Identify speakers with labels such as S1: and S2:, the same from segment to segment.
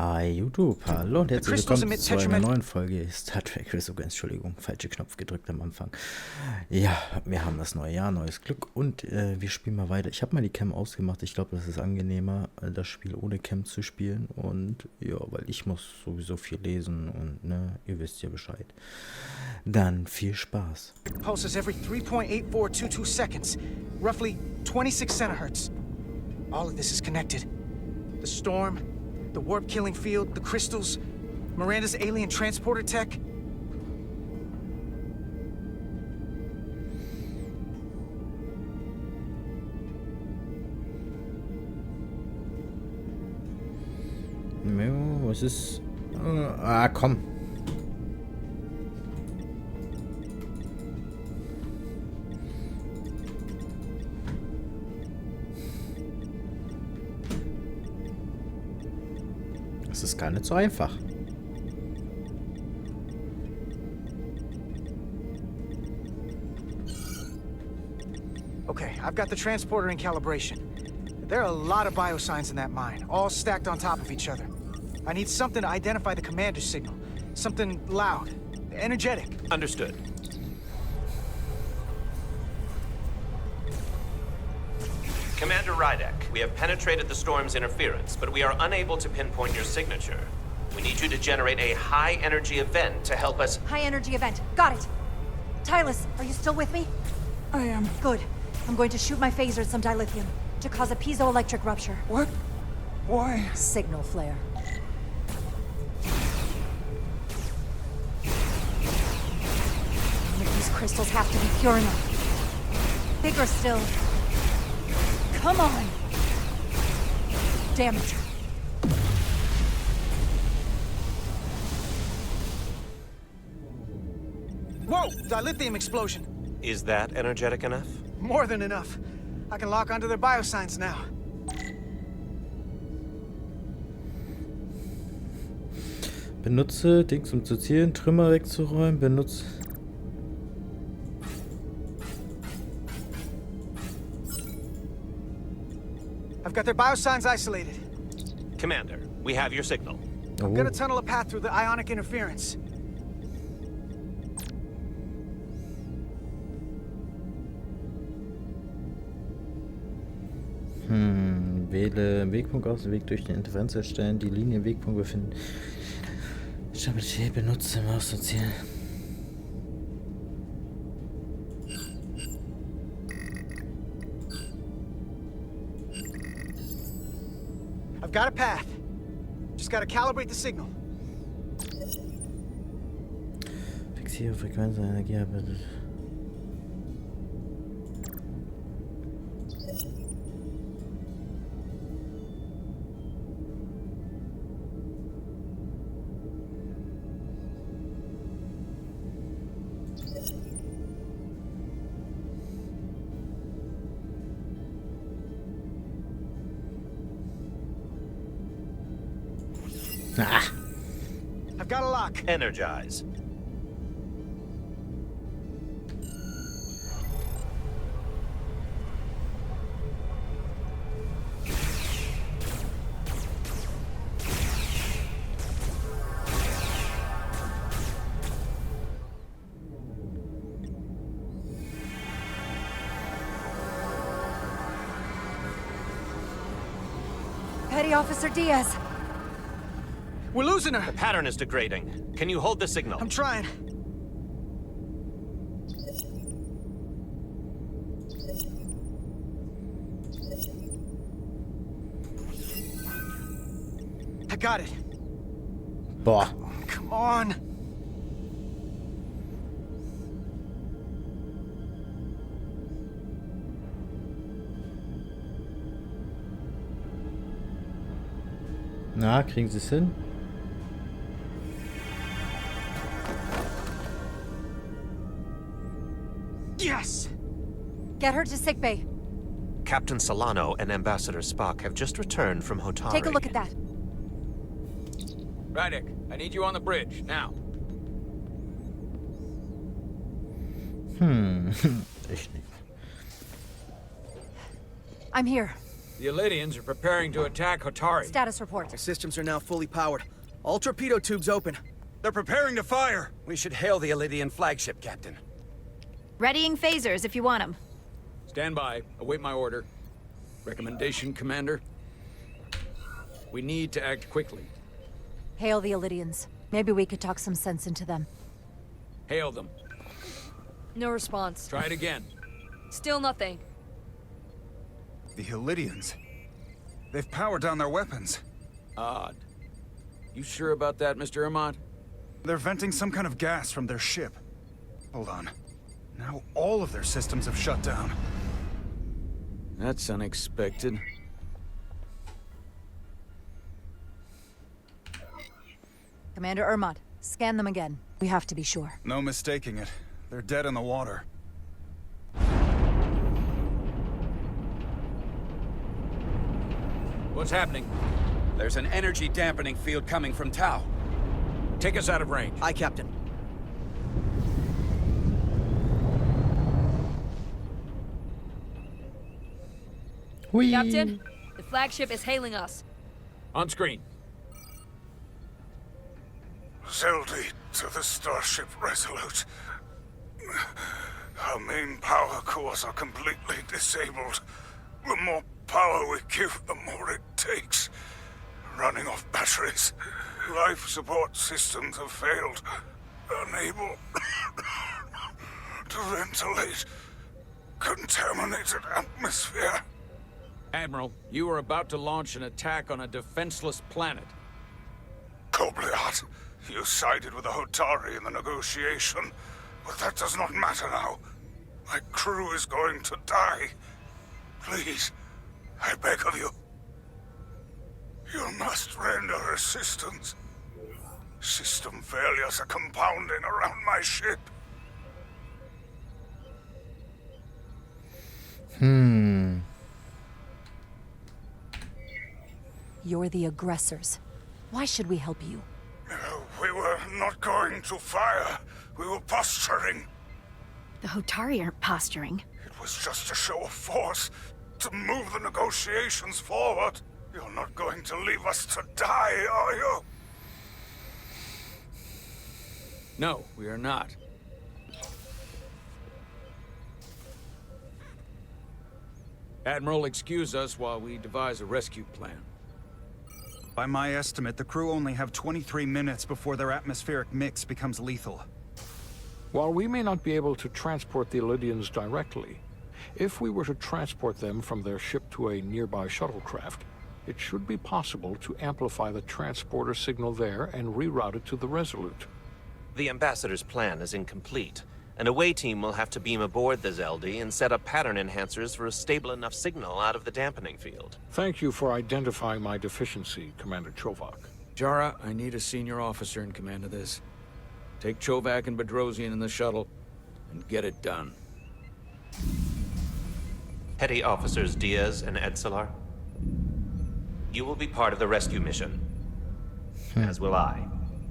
S1: Hi YouTube, hallo und herzlich willkommen zu einer neuen Folge Star Trek Resurgence. Entschuldigung, falscher Knopf gedrückt am Anfang. Ja, wir haben das neue Jahr, neues Glück und wir spielen mal weiter. Ich habe mal die Cam ausgemacht, ich glaube, das ist angenehmer, das Spiel ohne Cam zu spielen. Und ja, weil ich muss sowieso viel lesen und ne, ihr wisst ja Bescheid. Dann viel Spaß.
S2: Pulses every 3.8422 seconds, roughly 26 centihertz. All of this is connected. The storm, the warp-killing field, the crystals, Miranda's alien transporter tech.
S1: Was ist... komm. Das ist gar nicht so einfach.
S2: Okay, I've got the transporter in calibration. There are a lot of biosigns in that mine, all stacked on top of each other. I need something to identify the commander's signal. Something loud, energetic.
S3: Understood. Commander Rydek, we have penetrated the storm's interference, but we are unable to pinpoint your signature. We need you to generate a high-energy event to help us...
S4: High-energy event. Got it. Tylus, are you still with me?
S5: I am.
S4: Good. I'm going to shoot my phaser at some dilithium to cause a piezoelectric rupture.
S5: What? Why?
S4: Signal flare. These crystals have to be pure enough. Bigger still. Come on! Damn it.
S2: Whoa! Dilithium explosion!
S3: Is that energetic enough?
S2: More than enough. I can lock onto their biosigns now.
S1: Benutze Dings, um zu zielen, Trümmer wegzuräumen, benutze...
S2: I've got their biosigns isolated.
S3: Commander, we have your signal.
S2: I'm gonna tunnel a path through the ionic interference.
S1: Wähle Wegpunkt aus, den Weg durch den Interferenz erstellen, die Linie Wegpunkt befinden. Stabilität benutze Maus und Ziel.
S2: I've got a path. Just gotta calibrate the signal.
S1: Fixiere Frequenz, Energie arbeitet. Ah.
S2: I've got a lock.
S3: Energize.
S4: Petty Officer Diaz.
S2: We're losing her.
S3: The pattern is degrading. Can you hold the signal?
S2: I'm trying. I got it.
S1: Boah.
S2: Come on.
S1: Na, kriegen Sie es hin?
S2: Yes!
S4: Get her to sickbay.
S3: Captain Solano and Ambassador Spock have just returned from Hotari.
S4: Take a look at that.
S5: Rydek, I need you on the bridge, now.
S1: Ich nicht.
S4: I'm here.
S5: The Elydians are preparing to attack Hotari.
S4: Status report.
S6: Our systems are now fully powered. All torpedo tubes open. They're preparing to fire.
S7: We should hail the Elydian flagship, Captain.
S4: Readying phasers if you want them.
S5: Stand by. Await my order. Recommendation, Commander? We need to act quickly.
S4: Hail the Elydians. Maybe we could talk some sense into them.
S5: Hail them.
S8: No response.
S5: Try it again.
S8: Still nothing.
S9: The Elydians. They've powered down their weapons.
S5: Odd. You sure about that, Mr. Ermont?
S9: They're venting some kind of gas from their ship. Hold on. Now all of their systems have shut down.
S5: That's unexpected.
S4: Commander Ermont, scan them again. We have to be sure.
S9: No mistaking it. They're dead in the water.
S5: What's happening?
S7: There's an energy dampening field coming from Tau.
S5: Take us out of range.
S6: Aye, Captain.
S1: Whee!
S8: Captain, the flagship is hailing us.
S5: On screen.
S10: Zeldy to the starship Resolute. Our main power cores are completely disabled. The more power we give, the more it takes. Running off batteries. Life support systems have failed. Unable to ventilate contaminated atmosphere.
S5: Admiral, you are about to launch an attack on a defenseless planet.
S10: Kobliat, you sided with the Hotari in the negotiation, but that does not matter now. My crew is going to die. Please, I beg of you. You must render assistance. System failures are compounding around my ship.
S4: You're the aggressors. Why should we help you?
S10: We were not going to fire. We were posturing.
S11: The Hotari aren't posturing.
S10: It was just a show of force to move the negotiations forward. You're not going to leave us to die, are you?
S5: No, we are not. Admiral, excuse us while we devise a rescue plan.
S9: By my estimate, the crew only have 23 minutes before their atmospheric mix becomes lethal.
S12: While we may not be able to transport the Elydians directly, if we were to transport them from their ship to a nearby shuttlecraft, it should be possible to amplify the transporter signal there and reroute it to the Resolute.
S3: The Ambassador's plan is incomplete. An away team will have to beam aboard the Zeldy and set up pattern enhancers for a stable enough signal out of the dampening field.
S12: Thank you for identifying my deficiency, Commander Chovak.
S5: Jara, I need a senior officer in command of this. Take Chovak and Bedrosian in the shuttle, and get it done.
S3: Petty Officers Diaz and Edselar, you will be part of the rescue mission. As will I.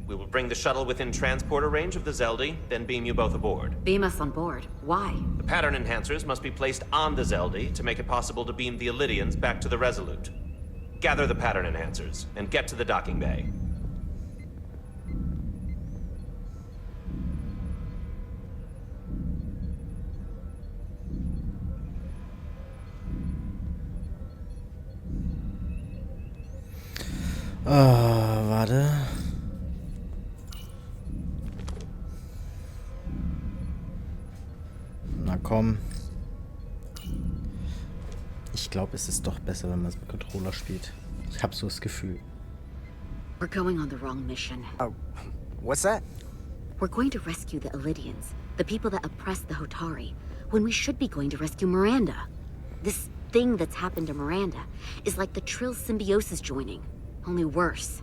S3: We will bring the shuttle within transporter range of the Zeldy, then beam you both aboard.
S11: Beam us on board. Why?
S3: The pattern enhancers must be placed on the Zeldy to make it possible to beam the Elydians back to the Resolute. Gather the pattern enhancers, and get to the docking bay.
S1: Warte. Na komm. Ich glaube, es ist doch besser, wenn man es mit Controller spielt. Ich habe so das Gefühl.
S11: We're going on the wrong mission.
S2: What's that?
S11: We're going to rescue the Elydians, the people that oppressed the Hotari, when we should be going to rescue Miranda. This thing that's happened to Miranda is like the Trill symbiosis joining, only worse.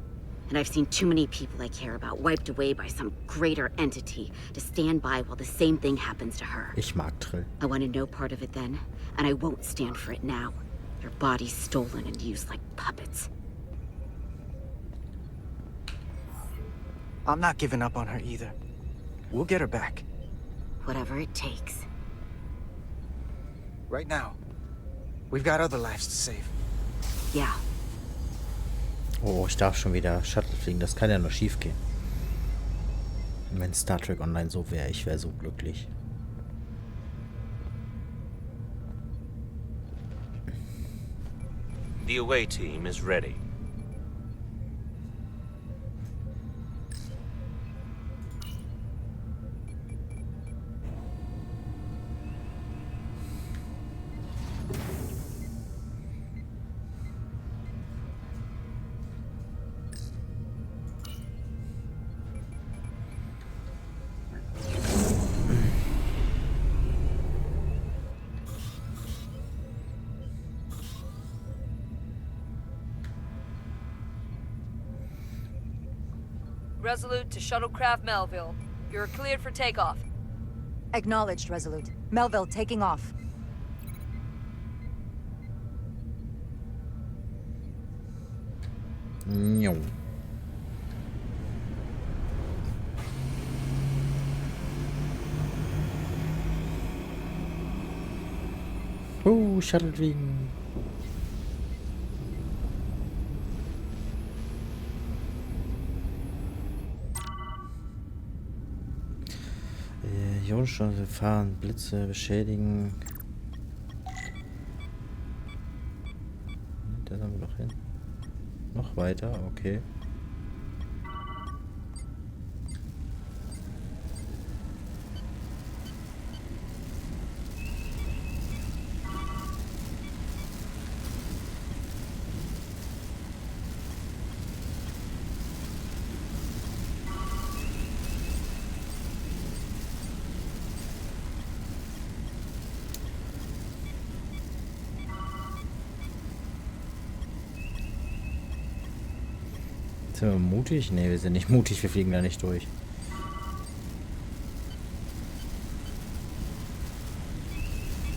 S11: And I've seen too many people I care about wiped away by some greater entity to stand by while the same thing happens to her.
S1: Ich mag Trill.
S11: I wanted no part of it then, and I won't stand for it now. Their bodies stolen and used like puppets.
S2: I'm not giving up on her either. We'll get her back.
S11: Whatever it takes.
S2: Right now. We've got other lives to save.
S11: Yeah.
S1: Oh, ich darf schon wieder Shuttle fliegen. Das kann ja nur schief gehen. Wenn Star Trek Online so wäre, ich wäre so glücklich.
S3: The away team is ready.
S8: Resolute to Shuttlecraft Melville. You're cleared for takeoff.
S4: Acknowledged, Resolute. Melville taking off.
S1: Jo. Shuttle fliegen. Ionenstrahlung fahren, Blitze beschädigen. Da sind wir doch hin. Noch weiter, okay. Sind wir mutig? Ne, wir sind nicht mutig, wir fliegen da nicht durch.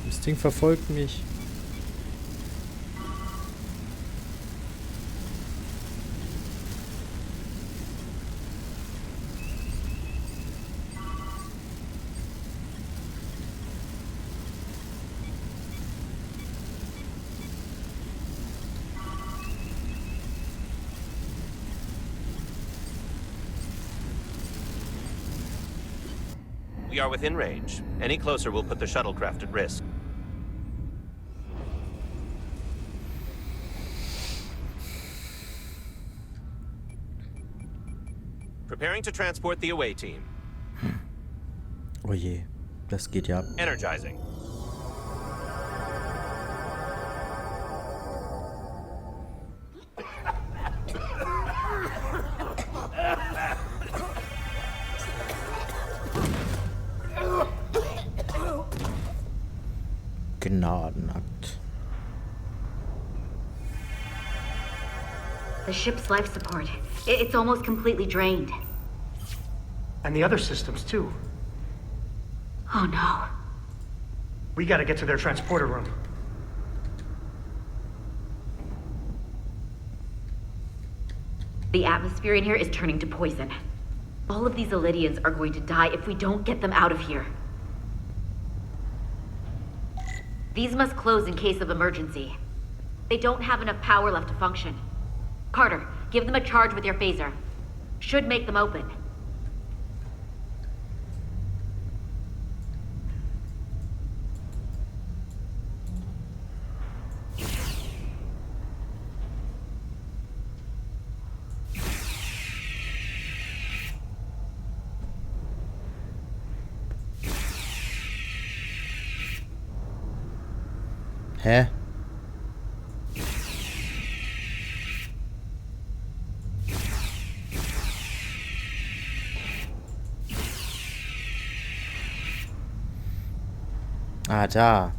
S1: Das Ding verfolgt mich.
S3: We are within range. Any closer will put the shuttlecraft at risk. Preparing to transport the away team.
S1: Oh je, das geht ja ab.
S3: Energizing.
S1: Gnadenakt.
S11: The ship's life support. It's almost completely drained.
S2: And the other systems, too.
S11: Oh no.
S2: We gotta get to their transporter room.
S11: The atmosphere in here is turning to poison. All of these Elydians are going to die if we don't get them out of here. These must close in case of emergency. They don't have enough power left to function. Carter, give them a charge with your phaser. Should make them open.
S1: Hä? Ah, da.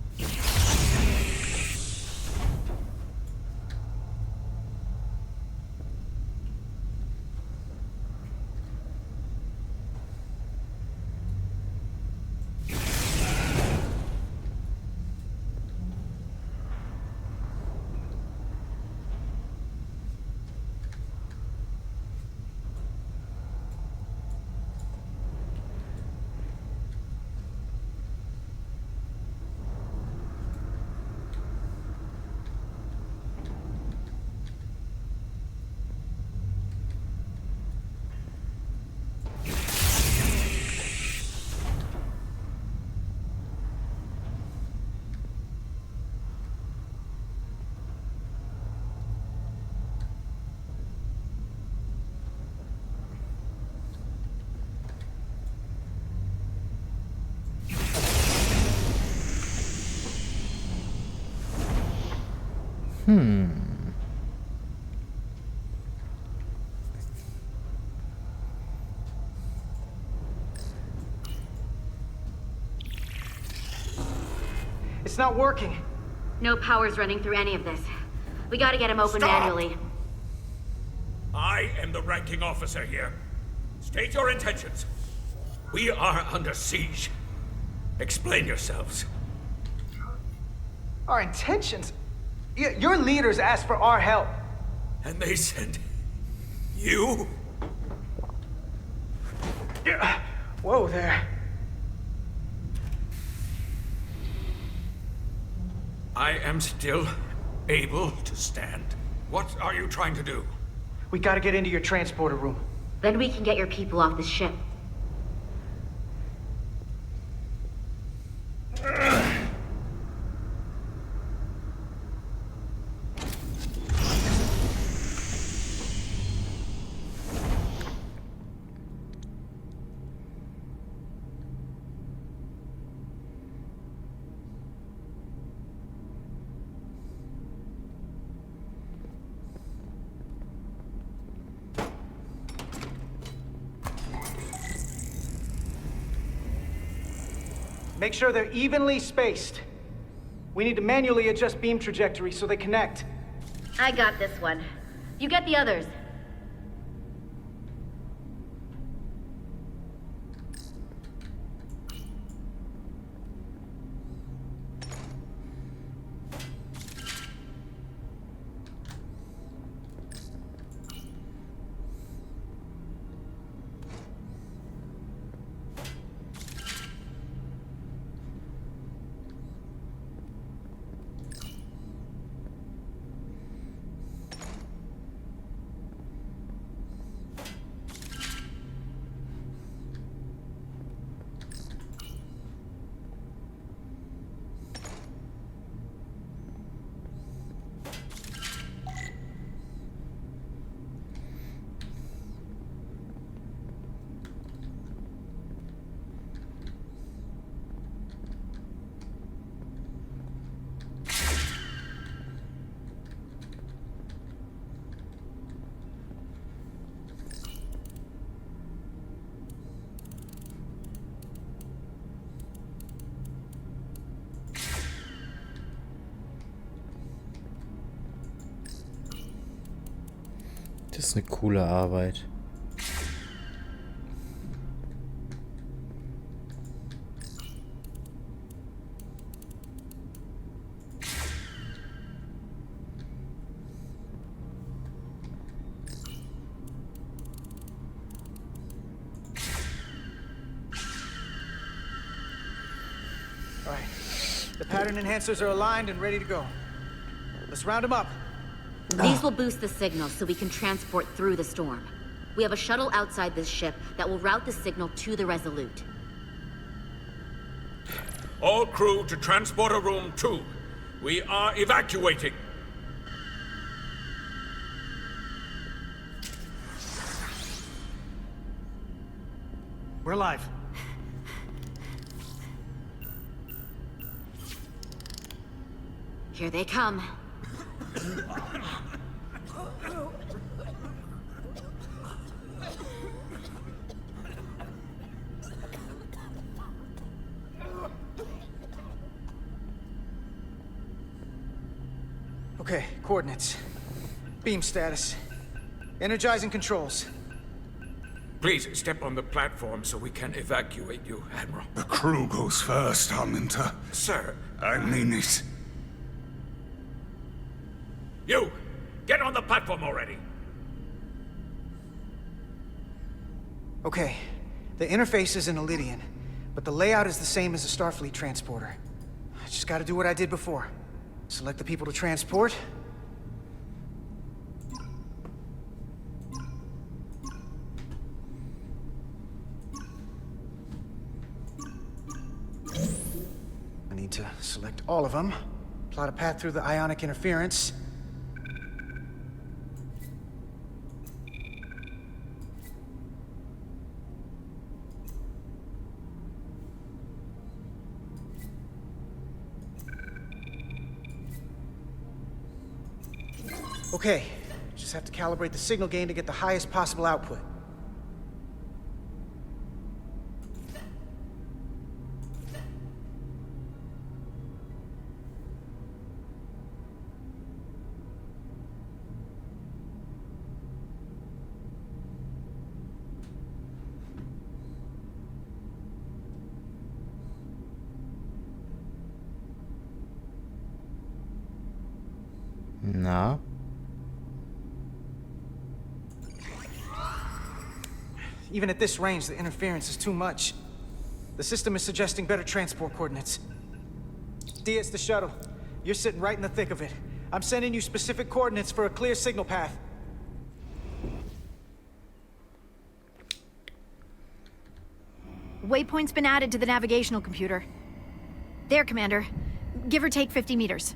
S2: It's not working.
S11: No power's running through any of this. We gotta get him open manually.
S13: I am the ranking officer here. State your intentions. We are under siege. Explain yourselves.
S2: Our intentions? Your leaders asked for our help.
S13: And they sent you?
S2: Whoa there.
S13: I am still able to stand. What are you trying to do?
S2: We gotta get into your transporter room.
S11: Then we can get your people off the ship.
S2: Make sure they're evenly spaced. We need to manually adjust beam trajectory so they connect.
S11: I got this one. You get the others.
S1: Das ist eine coole Arbeit.
S2: All right. The pattern enhancers are aligned and ready to go. Let's round them up.
S11: These will boost the signal so we can transport through the storm. We have a shuttle outside this ship that will route the signal to the Resolute.
S13: All crew to Transporter Room 2. We are evacuating.
S2: We're live.
S11: Here they come.
S2: Okay, coordinates. Beam status. Energizing controls.
S13: Please step on the platform so we can evacuate you, Admiral.
S10: The crew goes first, Arminter.
S13: Sir.
S10: I mean it.
S13: You! Get on the platform already!
S2: Okay, the interface is in Elydian, but the layout is the same as a Starfleet transporter. I just gotta do what I did before. Select the people to transport. I need to select all of them. Plot a path through the ionic interference. Okay, just have to calibrate the signal gain to get the highest possible output.
S1: Na?
S2: Even at this range, the interference is too much. The system is suggesting better transport coordinates. Diaz, the shuttle. You're sitting right in the thick of it. I'm sending you specific coordinates for a clear signal path.
S4: Waypoint's been added to the navigational computer. There, Commander. Give or take 50 meters.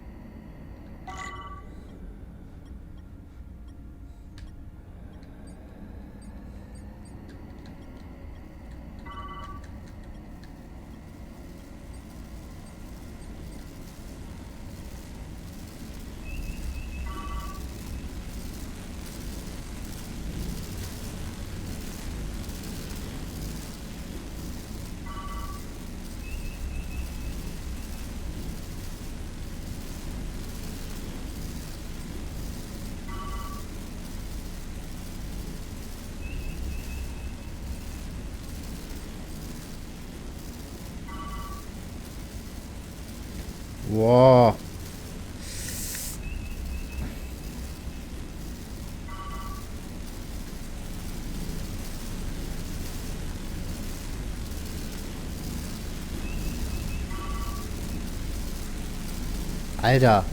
S1: Wow. Alter.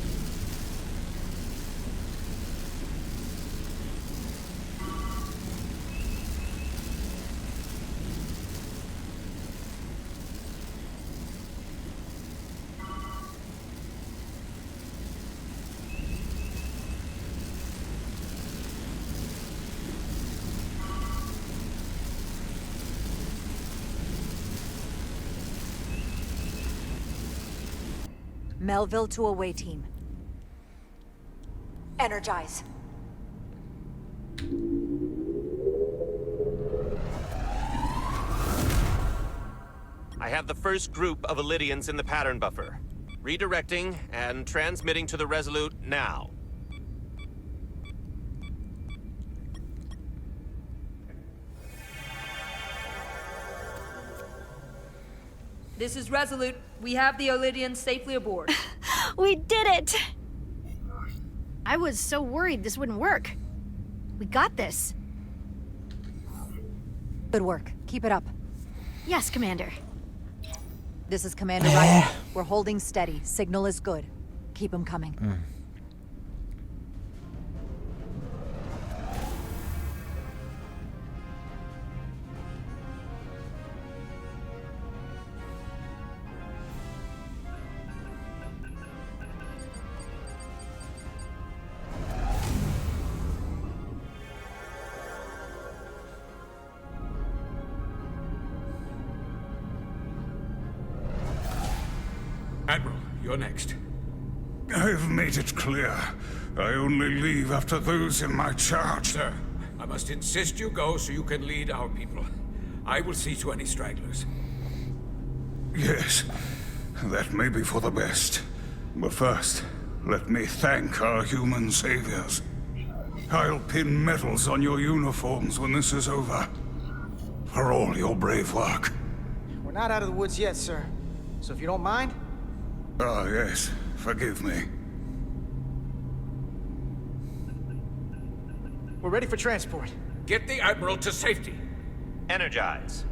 S14: Melville to away team. Energize.
S3: I have the first group of Illydians in the pattern buffer. Redirecting and transmitting to the Resolute now.
S8: This is Resolute. We have the Illydians safely aboard.
S4: We did it! I was so worried this wouldn't work. We got this.
S14: Good work. Keep it up.
S4: Yes, Commander.
S14: This is Commander Wright. We're holding steady. Signal is good. Keep them coming.
S13: Admiral, you're next.
S10: I've made it clear. I only leave after those in my charge.
S13: Sir, I must insist you go so you can lead our people. I will see to any stragglers.
S10: Yes, that may be for the best. But first, let me thank our human saviors. I'll pin medals on your uniforms when this is over. For all your brave work.
S2: We're not out of the woods yet, sir. So if you don't mind...
S10: Ah, yes. Forgive me.
S2: We're ready for transport.
S13: Get the Admiral to safety.
S3: Energize.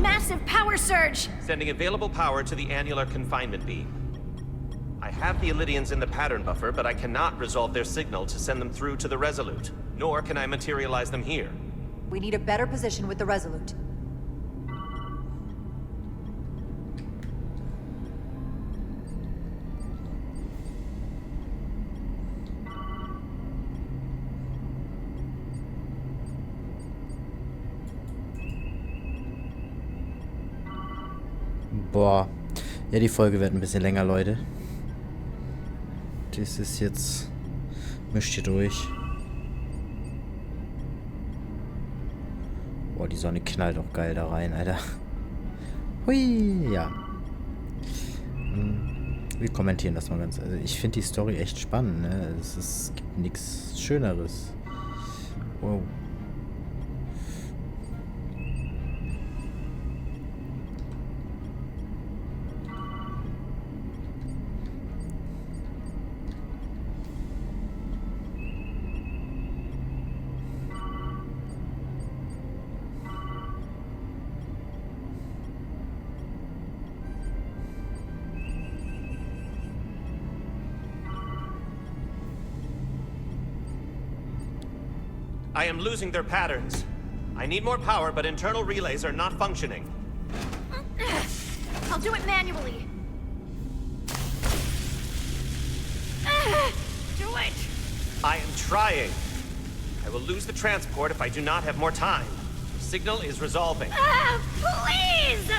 S4: Massive power surge!
S3: Sending available power to the annular confinement beam. I have the Illydians in the pattern buffer, but I cannot resolve their signal to send them through to the Resolute. Nor can I materialize them here.
S14: We need a better position with the Resolute.
S1: Boah. Ja, die Folge wird ein bisschen länger, Leute. Das ist jetzt... Mischt hier durch. Boah, die Sonne knallt auch geil da rein, Alter. Hui, ja. Wir kommentieren das mal ganz. Also ich finde die Story echt spannend, ne? Es gibt nichts Schöneres. Wow.
S3: I am losing their patterns. I need more power, but internal relays are not functioning.
S4: I'll do it manually. Do it!
S3: I am trying. I will lose the transport if I do not have more time. The signal is resolving.
S4: Please!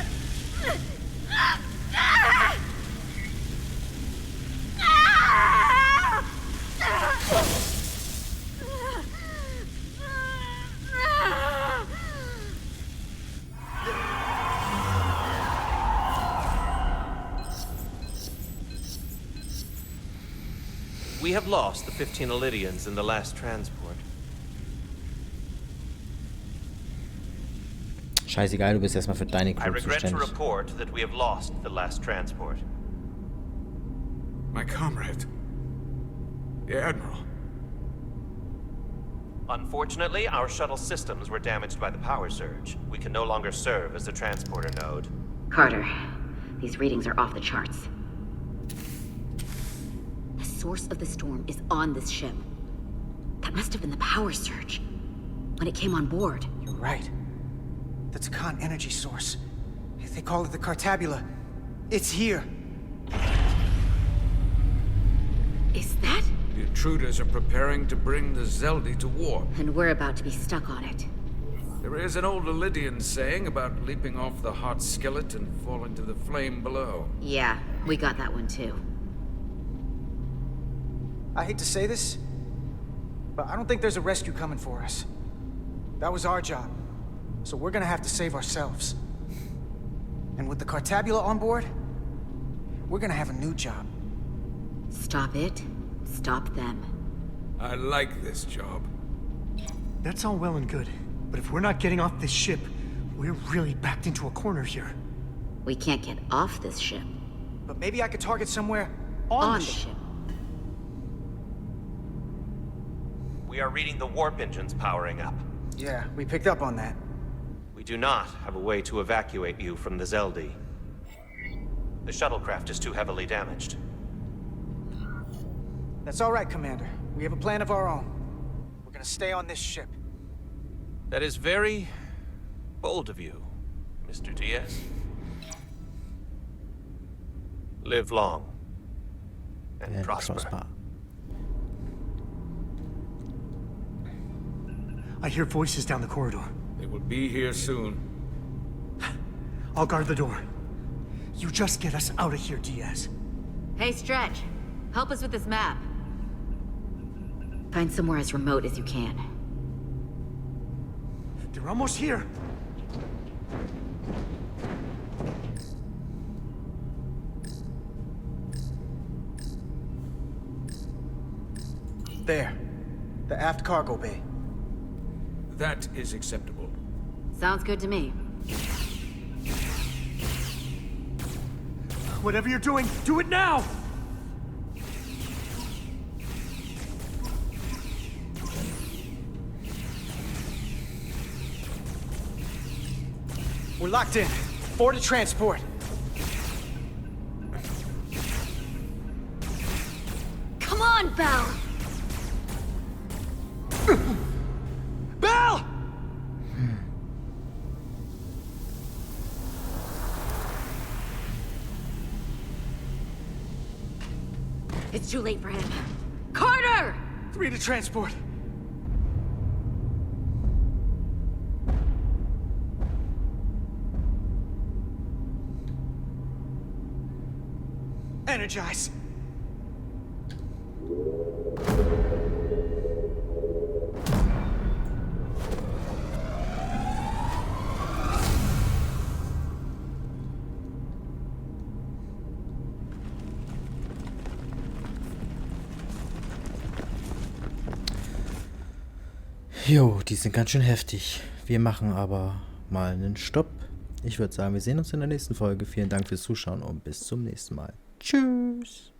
S3: We have lost the 15 Illydians in the last transport.
S1: Scheißegal, du bist erstmal für deine
S3: I
S1: Crew
S3: regret to
S1: zuständig.
S3: report that we have lost the last transport.
S9: My comrade. The Admiral.
S3: Unfortunately, our shuttle systems were damaged by the power surge. We can no longer serve as the transporter node.
S11: Carter, these readings are off the charts. The source of the storm is on this ship. That must have been the power surge. When it came on board.
S2: You're right. The Capain energy source. They call it the Cartabula. It's here.
S11: Is that?
S5: The intruders are preparing to bring the Zeldi to war.
S11: And we're about to be stuck on it.
S5: There is an old Illydian saying about leaping off the hot skillet and falling to the flame below.
S11: Yeah, we got that one too.
S2: I hate to say this, but I don't think there's a rescue coming for us. That was our job, so we're gonna have to save ourselves. And with the Cartabula on board, we're gonna have a new job.
S11: Stop it. Stop them.
S5: I like this job.
S15: That's all well and good, but if we're not getting off this ship, we're really backed into a corner here.
S11: We can't get off this ship.
S2: But maybe I could target somewhere on the ship.
S3: We are reading the warp engines powering up.
S2: Yeah, we picked up on that.
S3: We do not have a way to evacuate you from the Zeldi. The shuttlecraft is too heavily damaged.
S2: That's all right, Commander. We have a plan of our own. We're gonna stay on this ship.
S3: That is very bold of you, Mr. Diaz. Live long and prosper.
S15: I hear voices down the corridor.
S5: They will be here soon.
S15: I'll guard the door. You just get us out of here, Diaz.
S11: Hey, Stretch. Help us with this map. Find somewhere as remote as you can.
S15: They're almost here.
S2: There. The aft cargo bay.
S5: That is acceptable.
S11: Sounds good to me.
S15: Whatever you're doing, do it now!
S2: We're locked in. Board to transport.
S4: Come on, Belle!
S2: Belle!
S11: It's too late for him. Carter!
S2: 3 to transport. Energize.
S1: Jo, die sind ganz schön heftig. Wir machen aber mal einen Stopp. Ich würde sagen, wir sehen uns in der nächsten Folge. Vielen Dank fürs Zuschauen und bis zum nächsten Mal. Tschüss.